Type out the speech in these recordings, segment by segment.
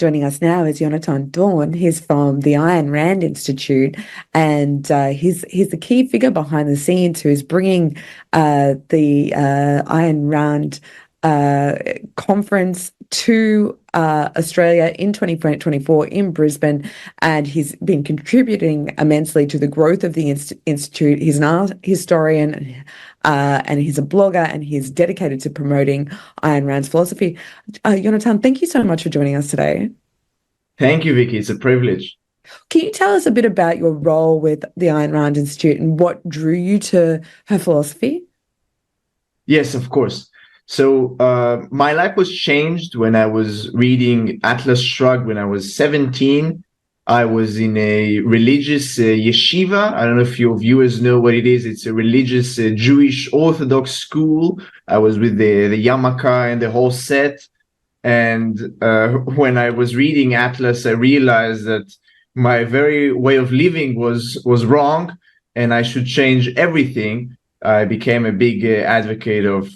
Joining us now is Yonatan Daon. He's from the Ayn Rand Institute, and he's the key figure behind the scenes who's bringing the Ayn Rand conference to Australia in 2024 in Brisbane, and he's been contributing immensely to the growth of the institute. He's an art historian, and he's a blogger, and he's dedicated to promoting Ayn Rand's philosophy. Yonatan, thank you so much for joining us today. Thank you, Vikki. It's a privilege. Can you tell us a bit about your role with the Ayn Rand Institute and what drew you to her philosophy? Yes, of course. So my life was changed when I was reading Atlas Shrugged when I was 17. I was in a religious yeshiva. I don't know if your viewers know what it is. It's a religious Jewish Orthodox school. I was with the yarmulke and the whole set. And when I was reading Atlas, I realized that my very way of living was wrong, and I should change everything. I became a big advocate of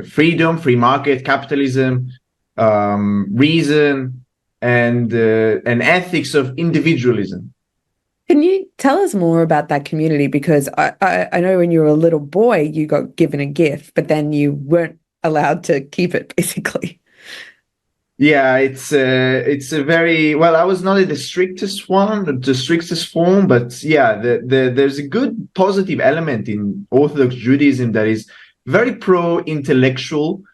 freedom, free market, capitalism, reason, and ethics of individualism. Can you tell us more about that community? Because I know when you were a little boy, you got given a gift, but then you weren't allowed to keep it, basically. Yeah, it's a very well. I was not in the strictest form, but yeah, there's a good positive element in Orthodox Judaism that is very pro-intellectual,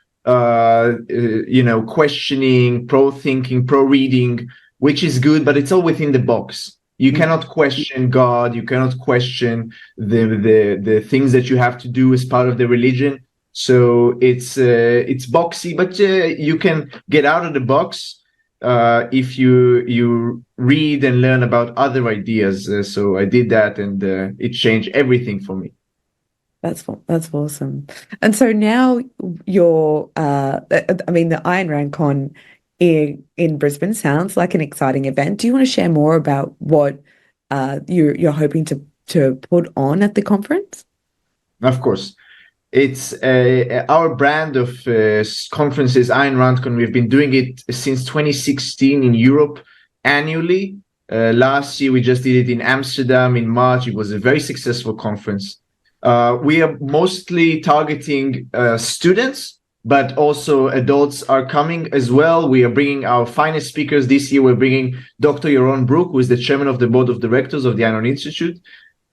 questioning, pro-thinking, pro-reading, which is good, but it's all within the box. You cannot question God. You cannot question the things that you have to do as part of the religion. So it's boxy, but you can get out of the box if you read and learn about other ideas. So I did that, and it changed everything for me. That's awesome. And so now you're, the Ayn Rand Con in Brisbane sounds like an exciting event. Do you want to share more about what you're hoping to put on at the conference? Of course. It's our brand of conferences, Ayn Rand Con. We've been doing it since 2016 in Europe annually. Last year, we just did it in Amsterdam in March. It was a very successful conference. We are mostly targeting students, but also adults are coming as well. We are bringing our finest speakers this year. We're bringing Dr. Yaron Brook, who is the chairman of the board of directors of the Ayn Rand Institute.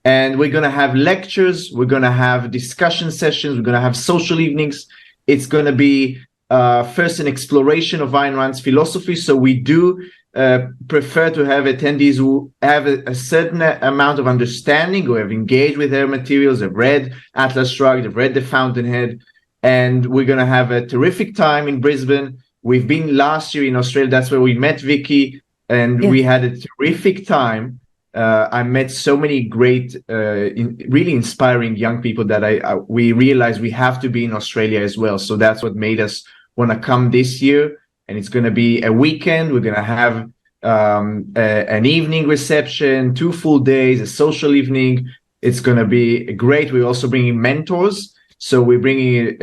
And we're going to have lectures. We're going to have discussion sessions. We're going to have social evenings. It's going to be first an exploration of Ayn Rand's philosophy. So we do prefer to have attendees who have a certain amount of understanding, who have engaged with their materials, have read Atlas Shrugged, have read The Fountainhead. And we're going to have a terrific time in Brisbane. We've been last year in Australia. That's where we met Vikki, and we had a terrific time. I met so many great, really inspiring young people that we realized we have to be in Australia as well. So that's what made us want to come this year. And it's going to be a weekend. We're going to have an evening reception, 2 full days, a social evening. It's going to be great. We're also bringing mentors. So we're bringing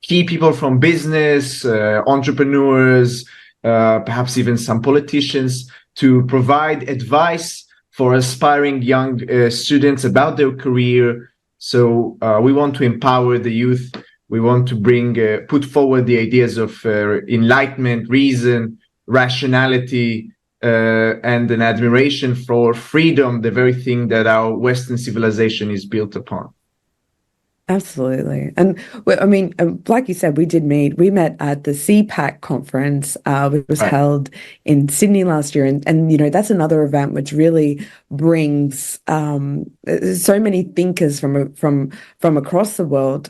key people from business, entrepreneurs, perhaps even some politicians to provide advice for aspiring young students about their career. So we want to empower the youth. We want to put forward the ideas of enlightenment, reason, rationality, and an admiration for freedom, the very thing that our Western civilization is built upon. Absolutely. And like you said, we met at the CPAC conference, which was held in Sydney last year. And that's another event which really brings so many thinkers from across the world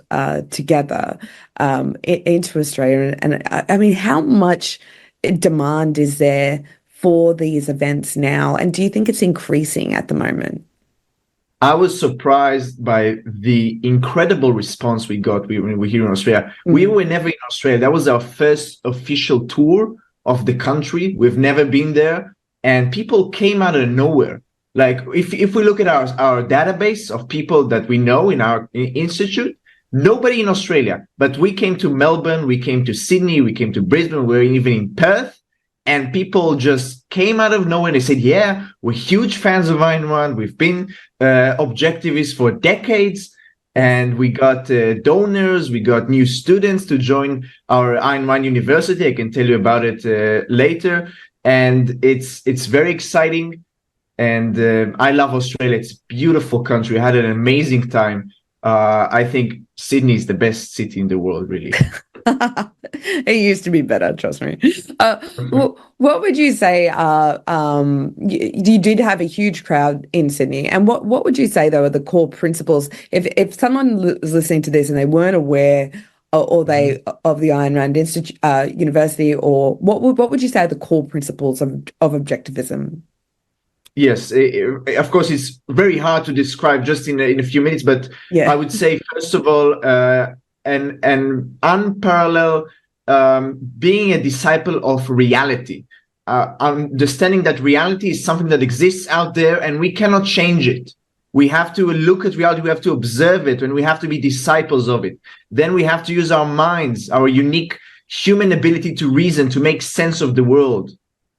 together into Australia. And how much demand is there for these events now? And do you think it's increasing at the moment? I was surprised by the incredible response we got when we were here in Australia. We were never in Australia. That was our first official tour of the country. We've never been there. And people came out of nowhere. Like, if we look at our database of people that we know in our institute, nobody in Australia. But we came to Melbourne, we came to Sydney, we came to Brisbane, we were even in Perth. And people just came out of nowhere. They said, yeah, we're huge fans of Ayn Rand. We've been objectivists for decades. And we got donors. We got new students to join our Ayn Rand University. I can tell you about it later. And it's very exciting. And I love Australia. It's a beautiful country. I had an amazing time. I think Sydney is the best city in the world, really. It used to be better, trust me. What would you say? You did have a huge crowd in Sydney, and what would you say though are the core principles? If someone was listening to this and they weren't aware, or they of the Ayn Rand Institute, University, or what would you say are the core principles of objectivism? Yes, of course, it's very hard to describe just in a few minutes, but Yeah. I would say, first of all, an unparalleled being a disciple of reality, understanding that reality is something that exists out there and we cannot change it. We have to look at reality, we have to observe it, and we have to be disciples of it. Then we have to use our minds, our unique human ability to reason, to make sense of the world.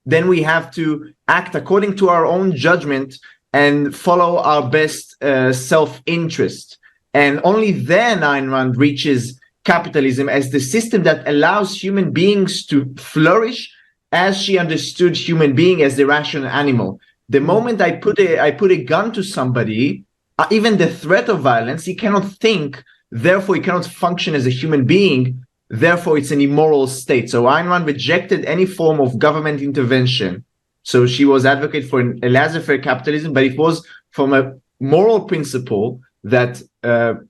Then we have to act according to our own judgment and follow our best self-interest. And only then Ayn Rand reaches capitalism as the system that allows human beings to flourish as she understood human being as the rational animal. The moment I put a gun to somebody, even the threat of violence, he cannot think, therefore he cannot function as a human being. Therefore, it's an immoral state. So Ayn Rand rejected any form of government intervention. So she was advocate for a laissez-faire capitalism, but it was from a moral principle that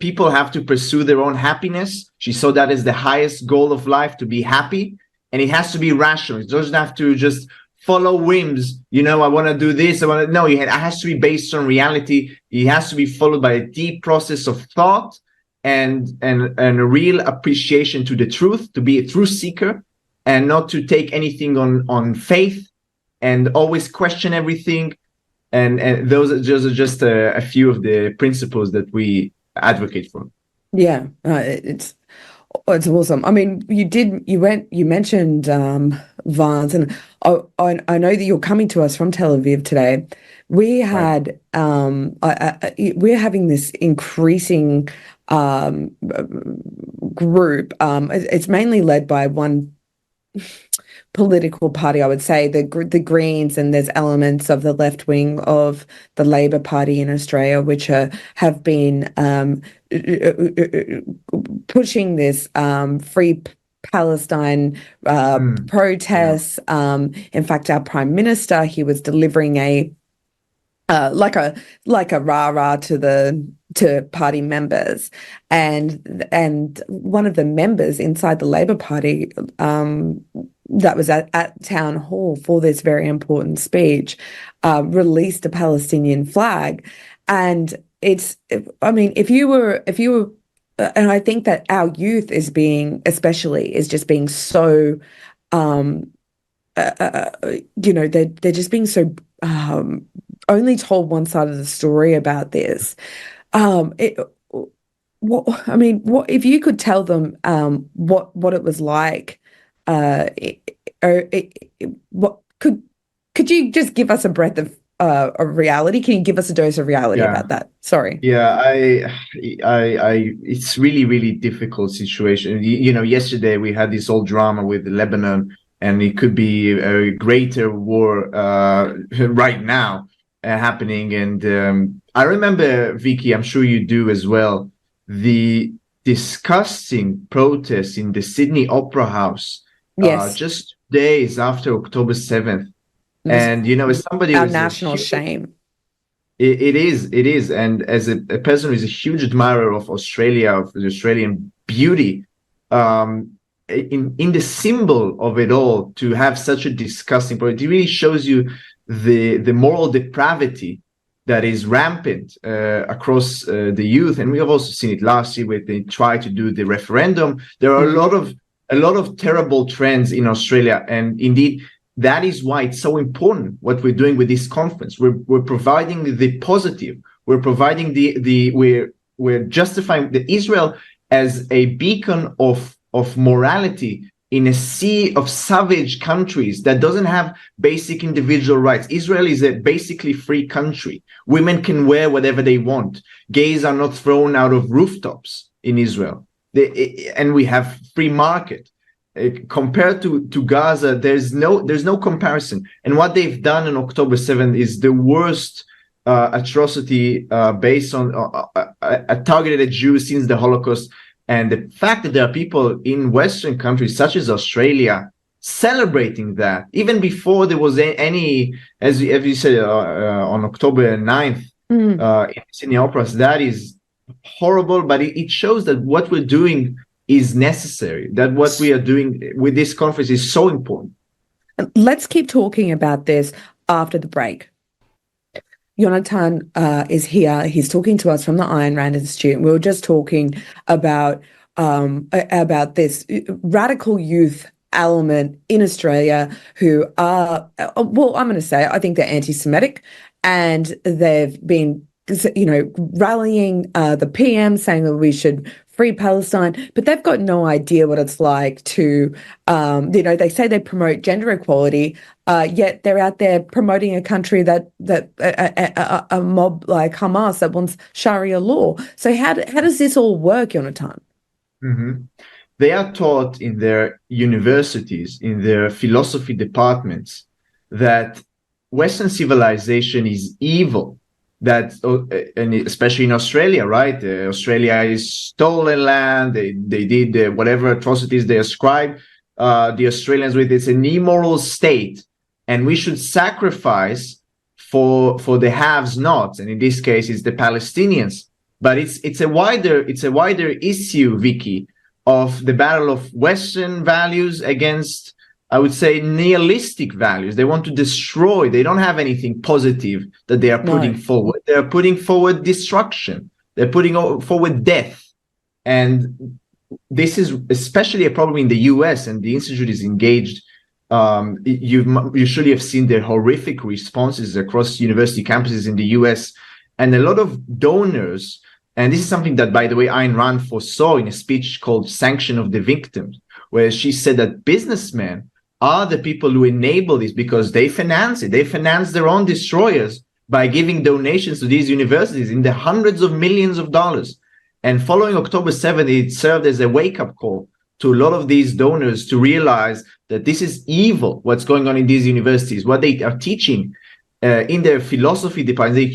people have to pursue their own happiness. She saw that as the highest goal of life, to be happy, and it has to be rational. It doesn't have to just follow whims. I want to do this. No, it has to be based on reality. It has to be followed by a deep process of thought and a real appreciation to the truth, to be a truth seeker, and not to take anything on faith, and always question everything. And those are just a few of the principles that we advocate for. Yeah, it's awesome. I mean, you mentioned Vance, and I know that you're coming to us from Tel Aviv today. We had we're having this increasing group. It's mainly led by one political party, I would say, the Greens, and there's elements of the left wing of the Labor Party in Australia, which have been pushing this Free Palestine protests. Yeah. In fact, our Prime Minister, he was delivering a like a rah-rah to party members, and one of the members inside the Labor Party that was at town hall for this very important speech released a Palestinian flag. And if you were and I think that our youth is just being so they're just being so only told one side of the story about this. What if you could tell them what it was like? What could you just give us a breath of reality? Can you give us a dose of reality about that? Sorry. Yeah, I it's really, really difficult situation. Yesterday we had this whole drama with Lebanon, and it could be a greater war right now happening. And I remember, Vikki, I'm sure you do as well, the disgusting protests in the Sydney Opera House. Yes. Just days after October 7th. And, as somebody our national shame. It is. And as a person who is a huge admirer of Australia, of the Australian beauty, in the symbol of it all, to have such a disgusting project, it really shows you the moral depravity that is rampant across the youth. And we have also seen it last year when they tried to do the referendum. There are a lot of terrible trends in Australia, and indeed that is why it's so important what we're doing with this conference. We're providing the positive. We're providing we're justifying the Israel as a beacon of morality in a sea of savage countries that doesn't have basic individual rights. Israel is a basically free country. Women can wear whatever they want. Gays are not thrown out of rooftops in Israel. And we have free market. Compared to Gaza, there's no comparison. And what they've done on October 7th is the worst atrocity based on targeted at Jews since the Holocaust. And the fact that there are people in Western countries such as Australia celebrating that, even before there was any, as you said, on October 9th in Sydney Opera, that is horrible, but it shows that what we're doing is necessary, that what we are doing with this conference is so important. Let's keep talking about this after the break. Yonatan is here. He's talking to us from the Ayn Rand Institute. We were just talking about this radical youth element in Australia who are, well, I'm going to say, I think they're anti-Semitic, and they've been, rallying the PM, saying that we should free Palestine, but they've got no idea what it's like to, they say they promote gender equality, yet they're out there promoting a country that a mob like Hamas that wants Sharia law. So how does this all work, Yonatan? Mm-hmm. They are taught in their universities, in their philosophy departments, that Western civilization is evil. That, and especially in Australia, right? Australia is stolen land. They did whatever atrocities they ascribe the Australians with. It's an immoral state, and we should sacrifice for the haves-nots, and in this case, it's the Palestinians. But it's a wider issue, Vikki, of the battle of Western values against, I would say, nihilistic values. They want to destroy. They don't have anything positive that they are putting forward. They are putting forward destruction. They're putting forward death. And this is especially a problem in the US, and the Institute is engaged. You surely have seen the horrific responses across university campuses in the US, and a lot of donors. And this is something that, by the way, Ayn Rand foresaw in a speech called Sanction of the Victims, where she said that businessmen are the people who enable this because they finance it. They finance their own destroyers by giving donations to these universities in the hundreds of millions of dollars. And following October 7th, it served as a wake-up call to a lot of these donors to realize that this is evil, what's going on in these universities, what they are teaching in their philosophy departments, their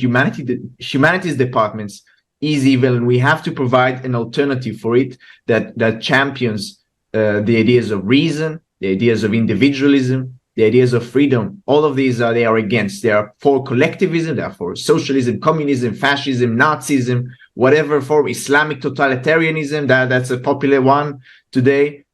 humanities departments is evil, and we have to provide an alternative for it that champions the ideas of reason, the ideas of individualism, the ideas of freedom. All of these they are against. They are for collectivism, they are for socialism, communism, fascism, Nazism, whatever form, Islamic totalitarianism, that's a popular one today.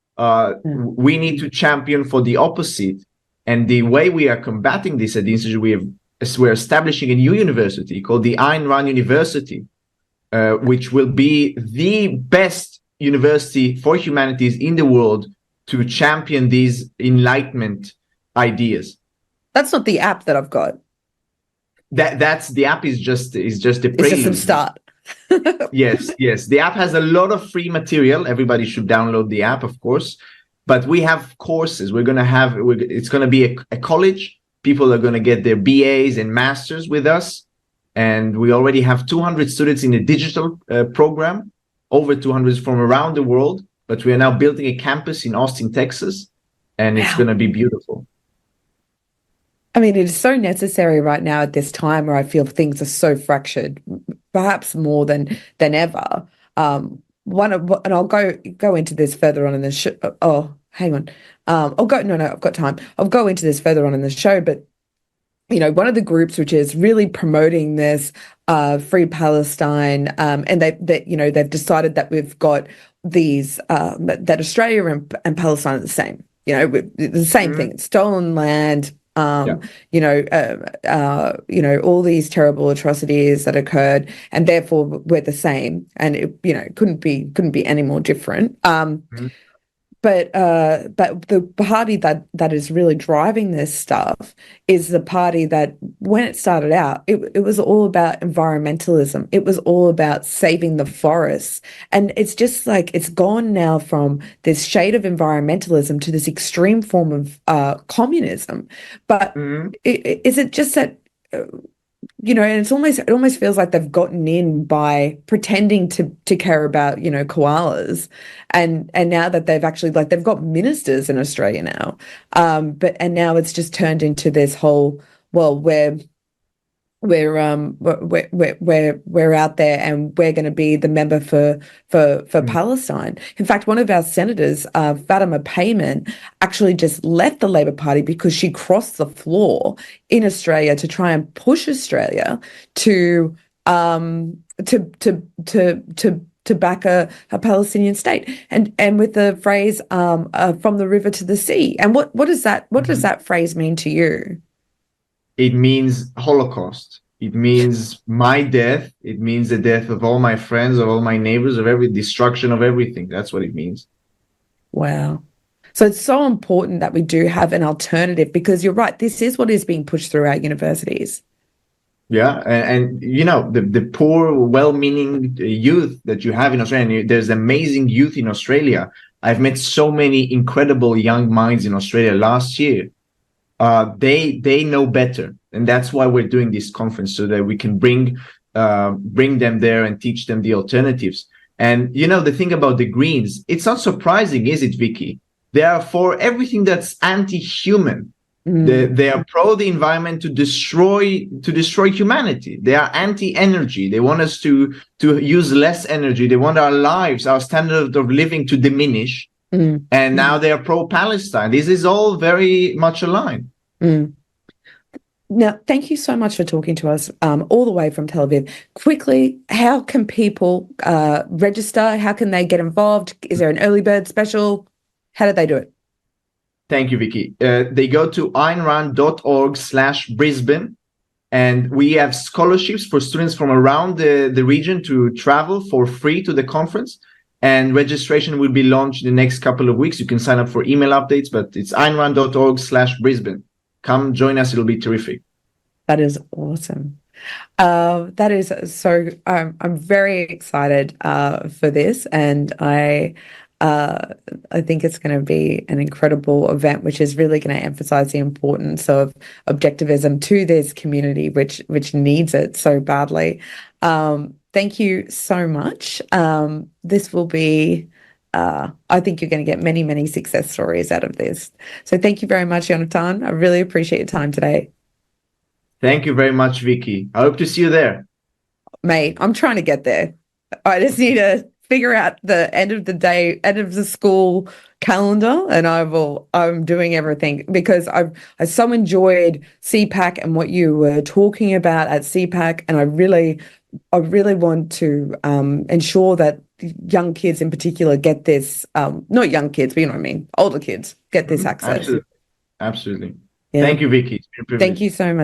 We need to champion for the opposite. And the way we are combating this at the Institute, we're establishing a new university called the Ayn Rand University, which will be the best university for humanities in the world to champion these Enlightenment ideas. That's not the app that I've got. That's the app is just a prelude. It's just a start. Yes. The app has a lot of free material. Everybody should download the app, of course. But we have courses. It's going to be a college. People are going to get their BAs and masters with us. And we already have 200 students in the digital program, over 200 from around the world. But we are now building a campus in Austin, Texas, and it's going to be beautiful. I mean, it is so necessary right now at this time where I feel things are so fractured, perhaps more than ever. And I'll go into this further on in the show. Oh, hang on. I've got time. I'll go into this further on in the show, but one of the groups which is really promoting this Free Palestine, and they've decided that we've got these that Australia and Palestine are the same. The same thing. It's stolen land. All these terrible atrocities that occurred, and therefore we're the same. And it couldn't be any more different. the party that is really driving this stuff is the party that, when it started out, it was all about environmentalism. It was all about saving the forests. And it's just like it's gone now from this shade of environmentalism to this extreme form of communism. But is it just that and it almost feels like they've gotten in by pretending to care about, koalas, and now that they've actually, like, they've got ministers in Australia now, and now it's just turned into this whole, well, we're out there and we're going to be the member for Palestine. In fact, one of our senators, Fatima Payman, actually just left the Labor Party because she crossed the floor in Australia to try and push Australia to back a Palestinian state, and with the phrase from the river to the sea. And what does that phrase mean to you? It means Holocaust. It means my death. It means the death of all my friends, of all my neighbors, of every destruction of everything. That's what it means. Wow. So it's so important that we do have an alternative, because you're right, this is what is being pushed through our universities. Yeah, and the poor, well-meaning youth that you have in Australia, and there's amazing youth in Australia. I've met so many incredible young minds in Australia last year. They know better, and that's why we're doing this conference, so that we can bring them there and teach them the alternatives. And the thing about the Greens, it's not surprising, is it, Vikki? They are for everything that's anti-human. They are pro the environment to destroy humanity. They are anti-energy. They want us to use less energy. They want our lives, our standard of living, to diminish. And now they are pro-Palestine. This is all very much aligned. Now, thank you so much for talking to us all the way from Tel Aviv. Quickly, how can people register? How can they get involved? Is there an early bird special? How do they do it? Thank you, Vikki. They go to aynrand.org/Brisbane, and we have scholarships for students from around the region to travel for free to the conference. And registration will be launched in the next couple of weeks. You can sign up for email updates, but it's aynrand.org/Brisbane. Come join us. It'll be terrific. That is awesome. That is so, I'm very excited for this, and I think it's going to be an incredible event, which is really going to emphasize the importance of objectivism to this community, which needs it so badly. Thank you so much. This will be, I think you're going to get many, many success stories out of this. So thank you very much, Yonatan. I really appreciate your time today. Thank you very much, Vikki. I hope to see you there. Mate, I'm trying to get there. I just need to figure out the end of the school calendar, and I'm doing everything, because I so enjoyed CPAC and what you were talking about at CPAC, and I really want to ensure that young kids in particular get this, not young kids, but you know what I mean, older kids get this access. Absolutely. Yeah. Thank you, Vikki. It's been a privilege. Thank you so much.